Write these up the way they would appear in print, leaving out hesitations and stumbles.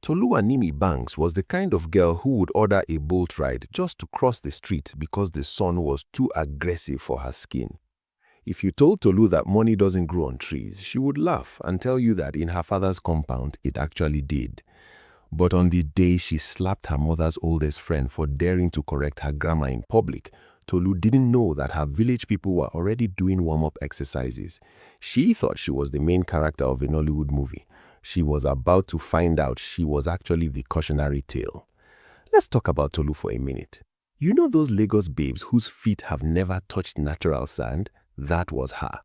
Toluwanimi Banks was the kind of girl who would order a Bolt ride just to cross the street because the sun was too aggressive for her skin. If you told Tolu that money doesn't grow on trees, she would laugh and tell you that in her father's compound it actually did. But on the day she slapped her mother's oldest friend for daring to correct her grammar in public, Tolu didn't know that her village people were already doing warm-up exercises. She thought she was the main character of a Nollywood movie. She was about to find out she was actually the cautionary tale. Let's talk about Tolu for a minute. You know those Lagos babes whose feet have never touched natural sand? That was her.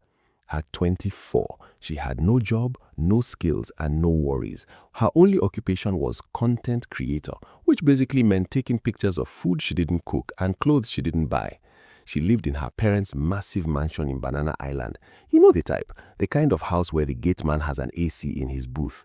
At 24, she had no job, no skills, and no worries. Her only occupation was content creator, which basically meant taking pictures of food she didn't cook and clothes she didn't buy. She lived in her parents' massive mansion in Banana Island. You know the type, the kind of house where the gate man has an AC in his booth.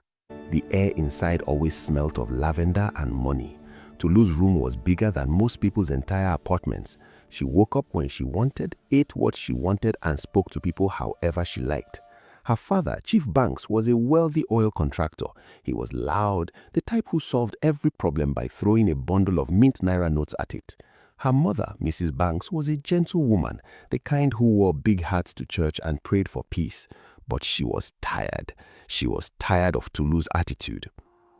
The air inside always smelt of lavender and money. Tolu's room was bigger than most people's entire apartments. She woke up when she wanted, ate what she wanted, and spoke to people however she liked. Her father, Chief Banks, was a wealthy oil contractor. He was loud, the type who solved every problem by throwing a bundle of mint naira notes at it. Her mother, Mrs. Banks, was a gentle woman, the kind who wore big hats to church and prayed for peace. But she was tired. She was tired of Tolu's attitude.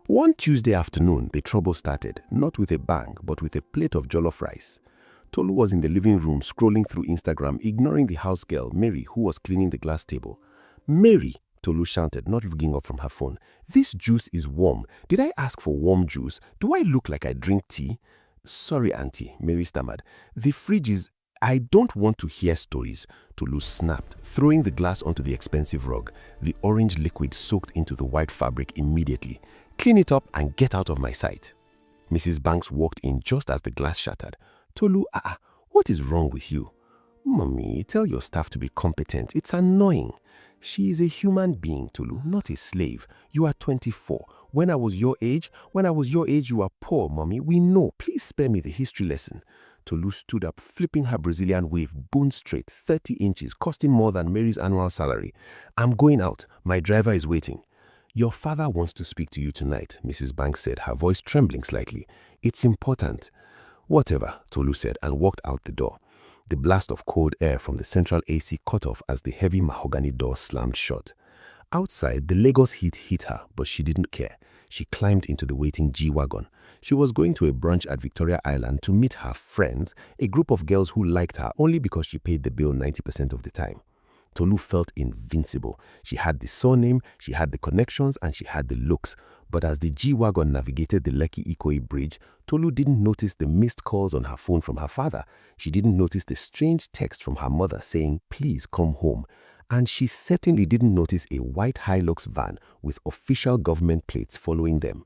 One Tuesday afternoon, the trouble started, not with a bang, but with a plate of jollof rice. Tolu was in the living room scrolling through Instagram, ignoring the house girl, Mary, who was cleaning the glass table. "Mary," Tolu shouted, not looking up from her phone. "This juice is warm. Did I ask for warm juice? Do I look like I drink tea?" "Sorry, auntie," Mary stammered. "The fridge is—" "I don't want to hear stories," Tolu snapped, throwing the glass onto the expensive rug. The orange liquid soaked into the white fabric immediately. "Clean it up and get out of my sight." Mrs. Banks walked in just as the glass shattered. "Tolu, what is wrong with you?" "Mommy, tell your staff to be competent. It's annoying." "She is a human being, Tolu, not a slave. You are 24. When I was your age, you were poor, Mommy. We know. Please spare me the history lesson." Tolu stood up, flipping her Brazilian wave bone straight, 30 inches, costing more than Mary's annual salary. "I'm going out. My driver is waiting." "Your father wants to speak to you tonight," Mrs. Banks said, her voice trembling slightly. "It's important." "Whatever," Tolu said and walked out the door. The blast of cold air from the central AC cut off as the heavy mahogany door slammed shut. Outside, the Lagos heat hit her, but she didn't care. She climbed into the waiting G-Wagon. She was going to a brunch at Victoria Island to meet her friends, a group of girls who liked her only because she paid the bill 90% of the time. Tolu felt invincible. She had the surname, she had the connections, and she had the looks. But as the G-Wagon navigated the Lekki Ikoyi Bridge, Tolu didn't notice the missed calls on her phone from her father. She didn't notice the strange text from her mother saying, "Please come home." And she certainly didn't notice a white Hilux van with official government plates following them.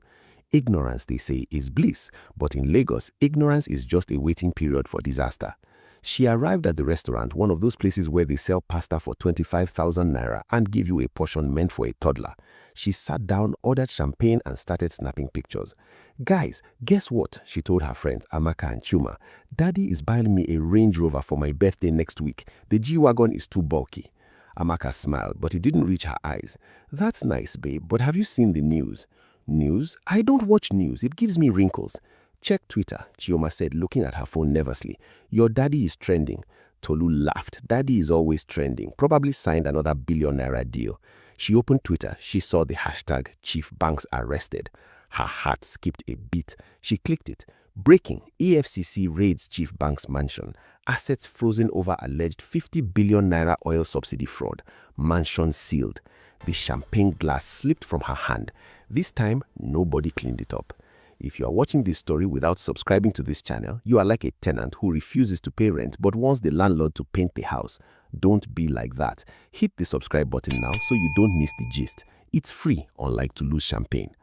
Ignorance, they say, is bliss, but in Lagos, ignorance is just a waiting period for disaster. She arrived at the restaurant, one of those places where they sell pasta for 25,000 naira and give you a portion meant for a toddler. She sat down, ordered champagne, and started snapping pictures. "Guys, guess what?" she told her friends Amaka and Chuma. "Daddy is buying me a Range Rover for my birthday next week. The G-Wagon is too bulky." Amaka smiled, but it didn't reach her eyes. "That's nice, babe, but have you seen the news?" "News? I don't watch news. It gives me wrinkles." "Check Twitter," Chioma said, looking at her phone nervously. "Your daddy is trending." Tolu laughed. Daddy is always trending. Probably signed another billion-naira deal. She opened Twitter. She saw the hashtag Chief Banks arrested. Her heart skipped a beat. She clicked it. Breaking: EFCC raids Chief Banks' mansion. Assets frozen over alleged 50 billion naira oil subsidy fraud. Mansion sealed. The champagne glass slipped from her hand. This time, nobody cleaned it up. If you are watching this story without subscribing to this channel, you are like a tenant who refuses to pay rent but wants the landlord to paint the house. Don't be like that. Hit the subscribe button now so you don't miss the gist. It's free, unlike Tolu's champagne.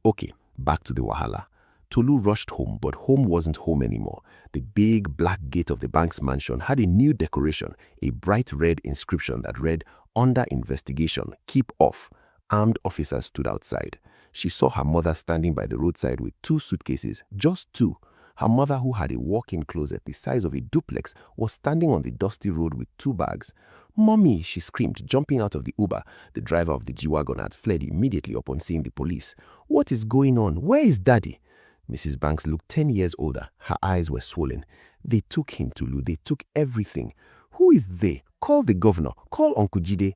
Okay, back to the wahala. Tolu rushed home, but home wasn't home anymore. The big black gate of the Banks mansion had a new decoration, a bright red inscription that read, "Under investigation, keep off." Armed officers stood outside. She saw her mother standing by the roadside with 2 suitcases, just 2. Her mother, who had a walk-in closet the size of a duplex, was standing on the dusty road with 2 bags. "Mommy," she screamed, jumping out of the Uber. The driver of the G-Wagon had fled immediately upon seeing the police. "What is going on? Where is Daddy?" Mrs. Banks looked 10 years older. Her eyes were swollen. "They took him, Tolu. They took everything." "Who is they? Call the governor. Call Uncle Jide."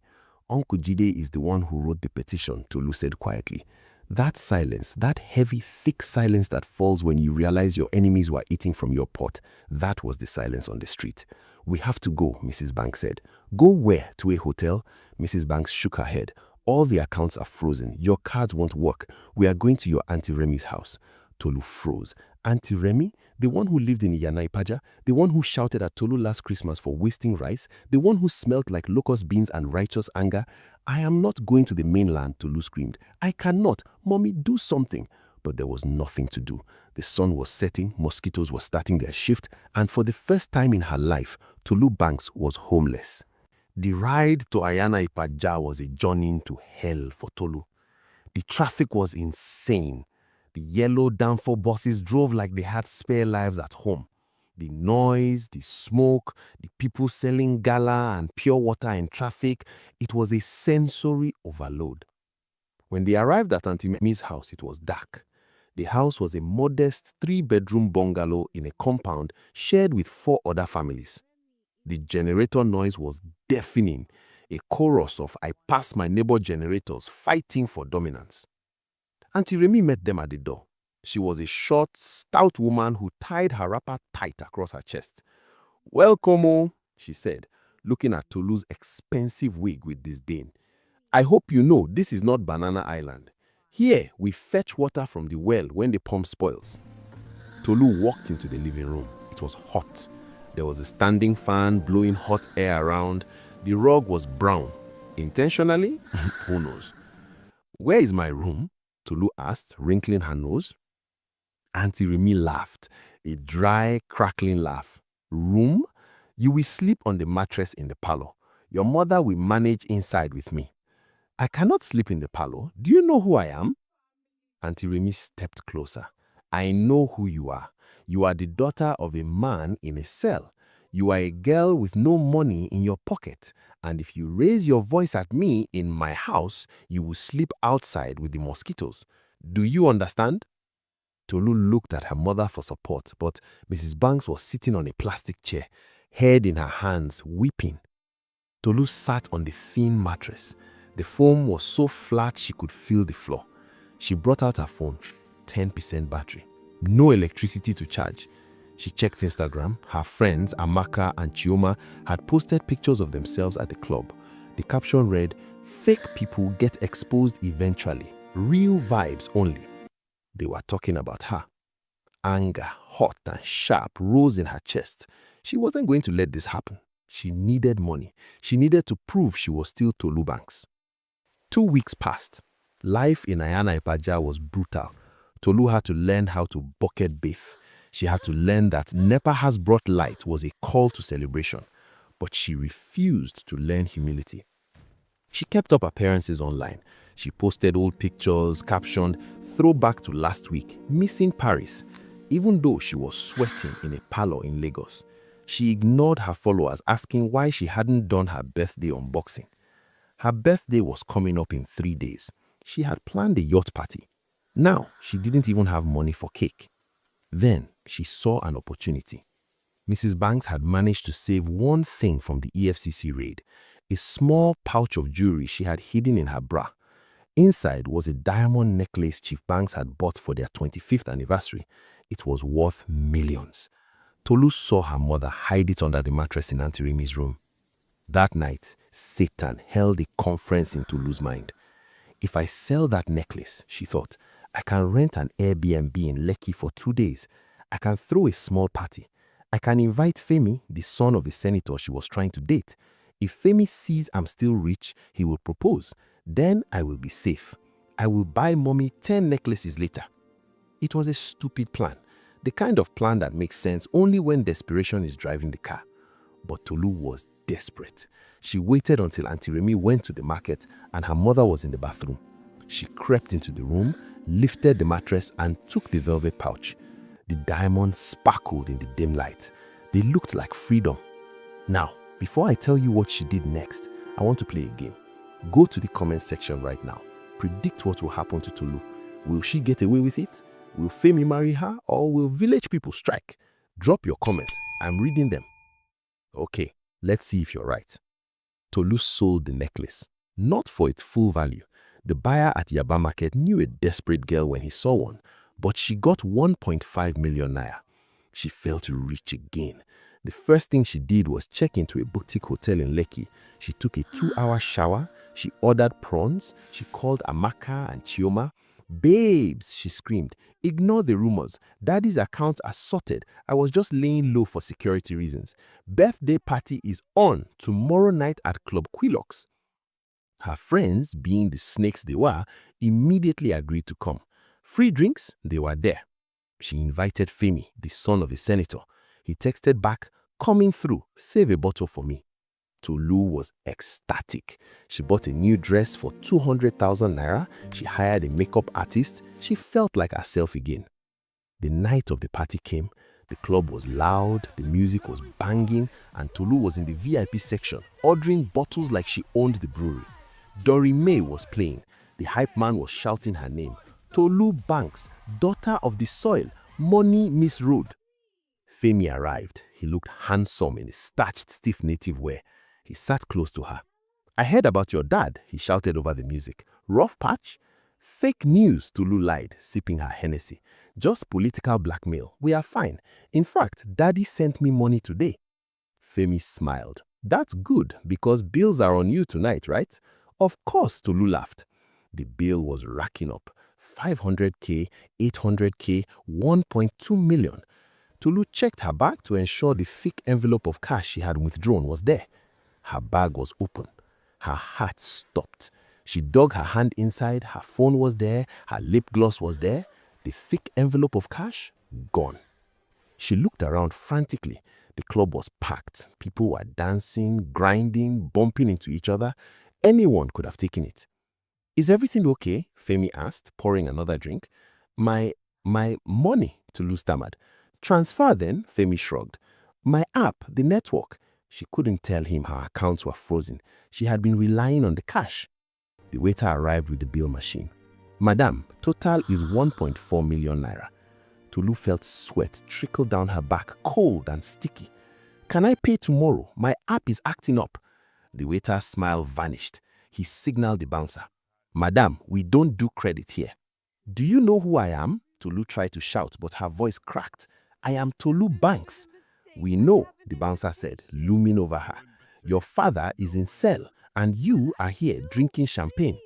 "Uncle Jide is the one who wrote the petition," Tolu said quietly. That silence, that heavy, thick silence that falls when you realize your enemies were eating from your pot, that was the silence on the street. "We have to go," Mrs. Banks said. "Go where? To a hotel?" Mrs. Banks shook her head. "All the accounts are frozen. Your cards won't work. We are going to your Auntie Remi's house." Tolu froze. "Auntie Remi? The one who lived in Iyana Ipaja? The one who shouted at Tolu last Christmas for wasting rice? The one who smelled like locust beans and righteous anger? "I am not going to the mainland," Tolu screamed. "I cannot. Mommy, do something." But there was nothing to do. The sun was setting, mosquitoes were starting their shift, and for the first time in her life, Tolu Banks was homeless. The ride to Iyana Ipaja was a journey to hell for Tolu. The traffic was insane. The yellow Danfo buses drove like they had spare lives at home. The noise, the smoke, the people selling gala and pure water in traffic, it was a sensory overload. When they arrived at Auntie Remi's house, it was dark. The house was a modest 3-bedroom bungalow in a compound shared with 4 other families. The generator noise was deafening, a chorus of "I pass my neighbor" generators fighting for dominance. Auntie Remi met them at the door. She was a short, stout woman who tied her wrapper tight across her chest. "Welcome, oh," she said, looking at Tolu's expensive wig with disdain. "I hope you know this is not Banana Island. Here, we fetch water from the well when the pump spoils." Tolu walked into the living room. It was hot. There was a standing fan blowing hot air around. The rug was brown. Intentionally? Who knows? "Where is my room?" Tolu asked, wrinkling her nose. Auntie Remi laughed, a dry, crackling laugh. "Room? You will sleep on the mattress in the parlor. Your mother will manage inside with me." "I cannot sleep in the parlor. Do you know who I am?" Auntie Remi stepped closer. "I know who you are. You are the daughter of a man in a cell. You are a girl with no money in your pocket. And if you raise your voice at me in my house, you will sleep outside with the mosquitoes. Do you understand?" Tolu looked at her mother for support, but Mrs. Banks was sitting on a plastic chair, head in her hands, weeping. Tolu sat on the thin mattress. The foam was so flat she could feel the floor. She brought out her phone, 10% battery, no electricity to charge. She checked Instagram. Her friends, Amaka and Chioma, had posted pictures of themselves at the club. The caption read, "Fake people get exposed eventually. Real vibes only." They were talking about her. Anger, hot and sharp, rose in her chest. She wasn't going to let this happen. She needed money. She needed to prove she was still Tolu Banks. 2 weeks passed. Life in Iyana Ipaja was brutal. Tolu had to learn how to bucket bathe. She had to learn that NEPA has brought light was a call to celebration, but she refused to learn humility. She kept up appearances online. She posted old pictures, captioned, "Throwback to last week, missing Paris," even though she was sweating in a parlor in Lagos. She ignored her followers asking why she hadn't done her birthday unboxing. Her birthday was coming up in 3 days. She had planned a yacht party. Now, she didn't even have money for cake. Then, she saw an opportunity. Mrs. Banks had managed to save one thing from the EFCC raid, a small pouch of jewelry she had hidden in her bra. Inside was a diamond necklace Chief Banks had bought for their 25th anniversary. It was worth millions. Tolu saw her mother hide it under the mattress in Auntie Remi's room. That night, Satan held a conference in Tolu's mind. If I sell that necklace, she thought, I can rent an Airbnb in Lekki for 2 days. I can throw a small party. I can invite Femi, the son of the senator she was trying to date. If Femi sees I'm still rich, he will propose. Then I will be safe. I will buy mommy 10 necklaces later. It was a stupid plan. The kind of plan that makes sense only when desperation is driving the car. But Tolu was desperate. She waited until Auntie Remi went to the market and her mother was in the bathroom. She crept into the room, lifted the mattress and took the velvet pouch. The diamonds sparkled in the dim light. They looked like freedom. Now, Before I tell you what she did next, I want to play a game. Go to the comment section right now. Predict what will happen to Tolu. Will she get away with it? Will Femi marry her, or will village people strike? Drop your comments. I'm reading them. Okay, let's see if you're right. Tolu sold the necklace, not for its full value. The buyer at Yaba Market knew a desperate girl when he saw one, but she got 1.5 million naira. She felt rich again. The first thing she did was check into a boutique hotel in Lekki. She took a 2-hour shower. She ordered prawns. She called Amaka and Chioma. "Babes," she screamed, "ignore the rumors. Daddy's accounts are sorted. I was just laying low for security reasons. Birthday party is on tomorrow night at Club Quilox." Her friends, being the snakes they were, immediately agreed to come. Free drinks, they were there. She invited Femi, the son of a senator. He texted back, "Coming through, save a bottle for me." Tolu was ecstatic. She bought a new dress for 200,000 naira. She hired a makeup artist. She felt like herself again. The night of the party came. The club was loud, the music was banging, and Tolu was in the VIP section, ordering bottles like she owned the brewery. Dorime was playing. The hype man was shouting her name. "Tolu Banks, daughter of the soil, money Miss Road." Femi arrived. He looked handsome in his starched, stiff native wear. He sat close to her. "I heard about your dad," he shouted over the music. "Rough patch?" "Fake news," Tolu lied, sipping her Hennessy. "Just political blackmail. We are fine. In fact, Daddy sent me money today." Femi smiled. "That's good, because bills are on you tonight, right?" "Of course," Tolu laughed. The bill was racking up. 500k, 800k, 1.2 million. Tolu checked her bag to ensure the thick envelope of cash she had withdrawn was there. Her bag was open. Her heart stopped. She dug her hand inside. Her phone was there. Her lip gloss was there. The thick envelope of cash, gone. She looked around frantically. The club was packed. People were dancing, grinding, bumping into each other. Anyone could have taken it. "Is everything okay?" Femi asked, pouring another drink. My money," Tolu stammered. "Transfer then," Femi shrugged. "My app, the network." She couldn't tell him her accounts were frozen. She had been relying on the cash. The waiter arrived with the bill machine. "Madam, total is 1.4 million naira. Tolu felt sweat trickle down her back, cold and sticky. "Can I pay tomorrow? My app is acting up." The waiter's smile vanished. He signaled the bouncer. "Madam, we don't do credit here." "Do you know who I am?" Tolu tried to shout, but her voice cracked. "I am Tolu Banks." "We know," the bouncer said, looming over her. "Your father is in cell, and you are here drinking champagne."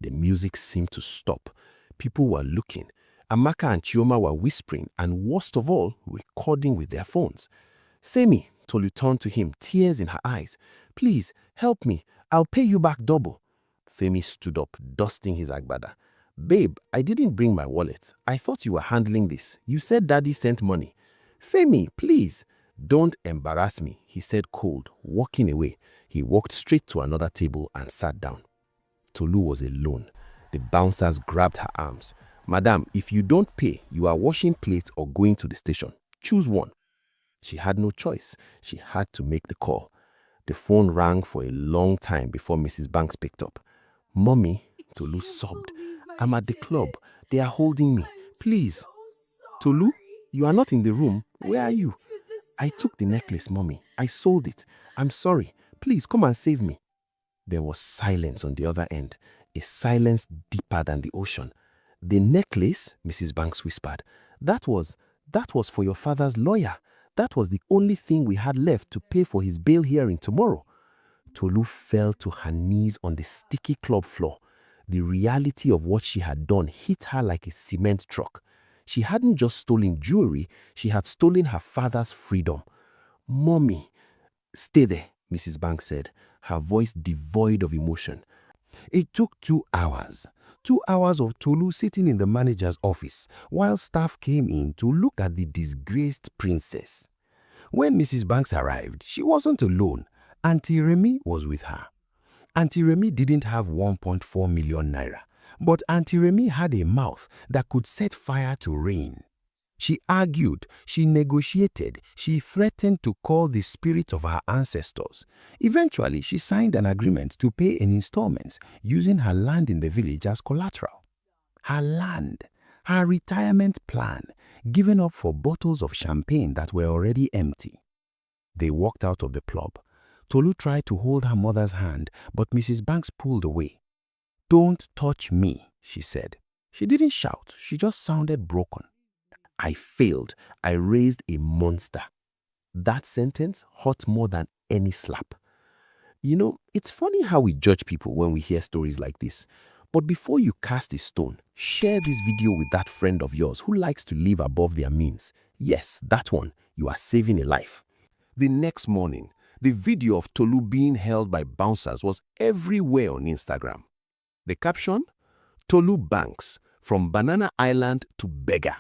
The music seemed to stop. People were looking. Amaka and Chioma were whispering, and worst of all, recording with their phones. "Femi," Tolu turned to him, tears in her eyes. "Please, help me. I'll pay you back double." Femi stood up, dusting his agbada. "Babe, I didn't bring my wallet. I thought you were handling this. You said Daddy sent money." "Femi, please." "Don't embarrass me," he said cold, walking away. He walked straight to another table and sat down. Tolu was alone. The bouncers grabbed her arms. "Madam, if you don't pay, you are washing plates or going to the station. Choose one." She had no choice. She had to make the call. The phone rang for a long time before Mrs. Banks picked up. "Mommy," Tolu sobbed. "I'm at the club. They are holding me. Please." "Tolu, you are not in the room. Where are you?" "I took the necklace, Mommy. I sold it. I'm sorry. Please come and save me." There was silence on the other end, a silence deeper than the ocean. "The necklace," Mrs. Banks whispered, that was for your father's lawyer. That was the only thing we had left to pay for his bail hearing tomorrow." Tolu fell to her knees on the sticky club floor. The reality of what she had done hit her like a cement truck. She hadn't just stolen jewelry, she had stolen her father's freedom. "Mommy." "Stay there," Mrs. Banks said, her voice devoid of emotion. "It took 2 hours. 2 hours of Tolu sitting in the manager's office while staff came in to look at the disgraced princess. When Mrs. Banks arrived, she wasn't alone. Auntie Remy was with her. Auntie Remy didn't have 1.4 million naira, but Auntie Remy had a mouth that could set fire to rain. She argued, she negotiated, she threatened to call the spirit of her ancestors. Eventually, she signed an agreement to pay in installments using her land in the village as collateral. Her land, her retirement plan, given up for bottles of champagne that were already empty. They walked out of the club. Tolu tried to hold her mother's hand, but Mrs. Banks pulled away. "Don't touch me," she said. She didn't shout, she just sounded broken. I failed. I raised a monster. That sentence hurt more than any slap. You know, it's funny how we judge people when we hear stories like this. But before you cast a stone, share this video with that friend of yours who likes to live above their means. Yes, that one. You are saving a life. The next morning, the video of Tolu being held by bouncers was everywhere on Instagram. The caption? Tolu Banks, from Banana Island to beggar.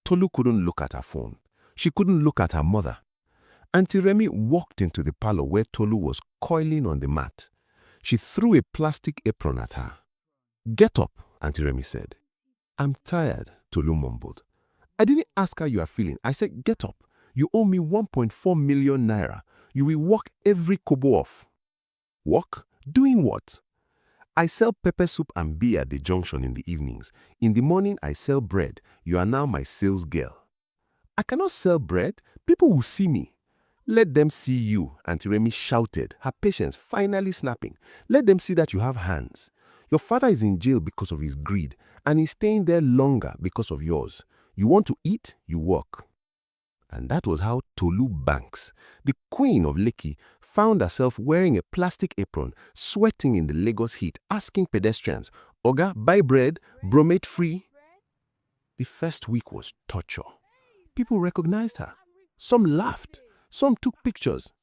Tolu couldn't look at her phone. She couldn't look at her mother. Auntie Remy walked into the parlor where Tolu was coiling on the mat. She threw a plastic apron at her. "Get up," Auntie Remy said. "I'm tired," Tolu mumbled. "I didn't ask how you are feeling. I said, get up. You owe me 1.4 million naira. You will walk every kobo off." "Walk? Doing what?" "I sell pepper soup and beer at the junction in the evenings. In the morning, I sell bread. You are now my sales girl." "I cannot sell bread. People will see me." "Let them see you," Auntie Remy shouted, her patience finally snapping. "Let them see that you have hands. Your father is in jail because of his greed, and he's staying there longer because of yours. You want to eat, you work." And that was how Tolu Banks, the queen of Lekki, found herself wearing a plastic apron, sweating in the Lagos heat, asking pedestrians, "Oga, buy bread, bromate free." The first week was torture. People recognized her. Some laughed. Some took pictures.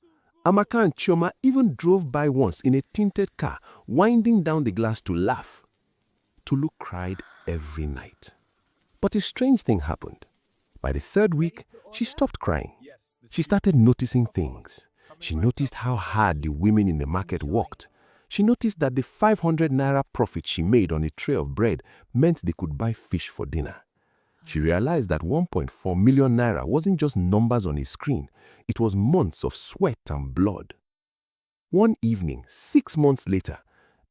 Amaka and Chioma even drove by once in a tinted car, winding down the glass to laugh. Tolu cried every night. But a strange thing happened. By the third week, she stopped crying. She started noticing things. She noticed how hard the women in the market worked. She noticed that the 500 naira profit she made on a tray of bread meant they could buy fish for dinner. She realized that 1.4 million naira wasn't just numbers on a screen. It was months of sweat and blood. One evening, 6 months later,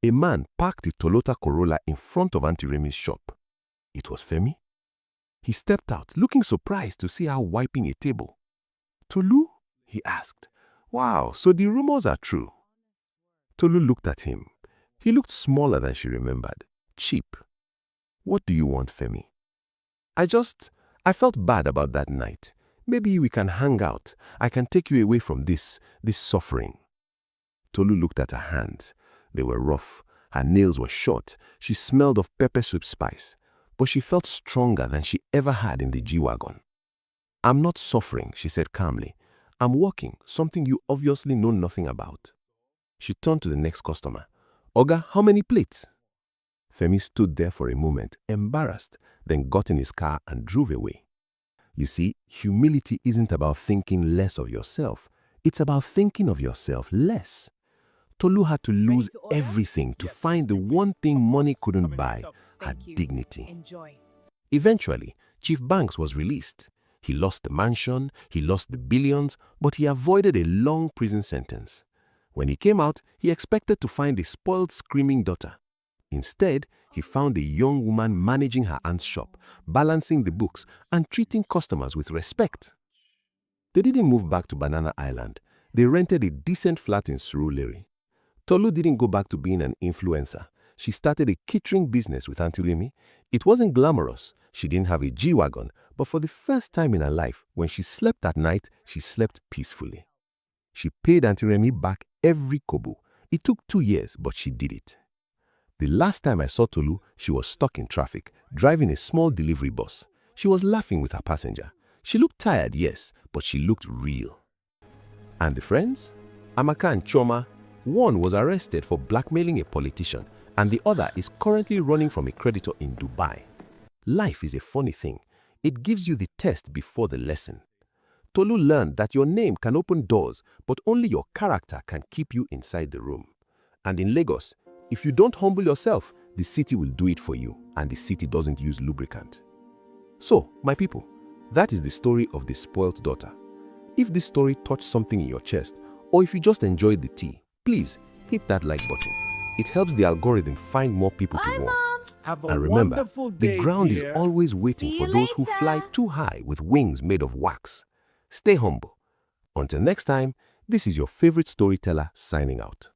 a man parked a Toyota Corolla in front of Auntie Remy's shop. It was Femi. He stepped out, looking surprised to see her wiping a table. "Tolu?" he asked. "Wow, so the rumors are true." Tolu looked at him. He looked smaller than she remembered. Cheap. "What do you want, Femi?" I felt bad about that night. Maybe we can hang out. I can take you away from this suffering." Tolu looked at her hands. They were rough. Her nails were short. She smelled of pepper soup spice. But she felt stronger than she ever had in the G-Wagon. "I'm not suffering," she said calmly. "I'm working, something you obviously know nothing about." She turned to the next customer. "Oga, how many plates?" Femi stood there for a moment, embarrassed, then got in his car and drove away. You see, humility isn't about thinking less of yourself. It's about thinking of yourself less. Tolu had to lose everything to find the one thing money couldn't buy, her dignity. Eventually, Chief Banks was released. He lost the mansion, he lost the billions, but he avoided a long prison sentence. When he came out, he expected to find a spoiled, screaming daughter. Instead, he found a young woman managing her aunt's shop, balancing the books, and treating customers with respect. They didn't move back to Banana Island. They rented a decent flat in Surulere. Tolu didn't go back to being an influencer. She started a catering business with Auntie Remy. It wasn't glamorous. She didn't have a G-Wagon, but for the first time in her life, when she slept at night, she slept peacefully. She paid Auntie Remy back every kobo. It took 2 years, but she did it. The last time I saw Tolu, she was stuck in traffic, driving a small delivery bus. She was laughing with her passenger. She looked tired, yes, but she looked real. And the friends? Amaka and Chioma. One was arrested for blackmailing a politician, and the other is currently running from a creditor in Dubai. Life is a funny thing. It gives you the test before the lesson. Tolu learned that your name can open doors, but only your character can keep you inside the room. And in Lagos, if you don't humble yourself, the city will do it for you, and the city doesn't use lubricant. So, my people, that is the story of the spoilt daughter. If this story touched something in your chest, or if you just enjoyed the tea, please hit that like button. It helps the algorithm find more people to warn. Have a And remember, wonderful day, the ground dear. is always waiting See for you those who later. fly too high with wings made of wax. Stay humble. Until next time, this is your favorite storyteller signing out.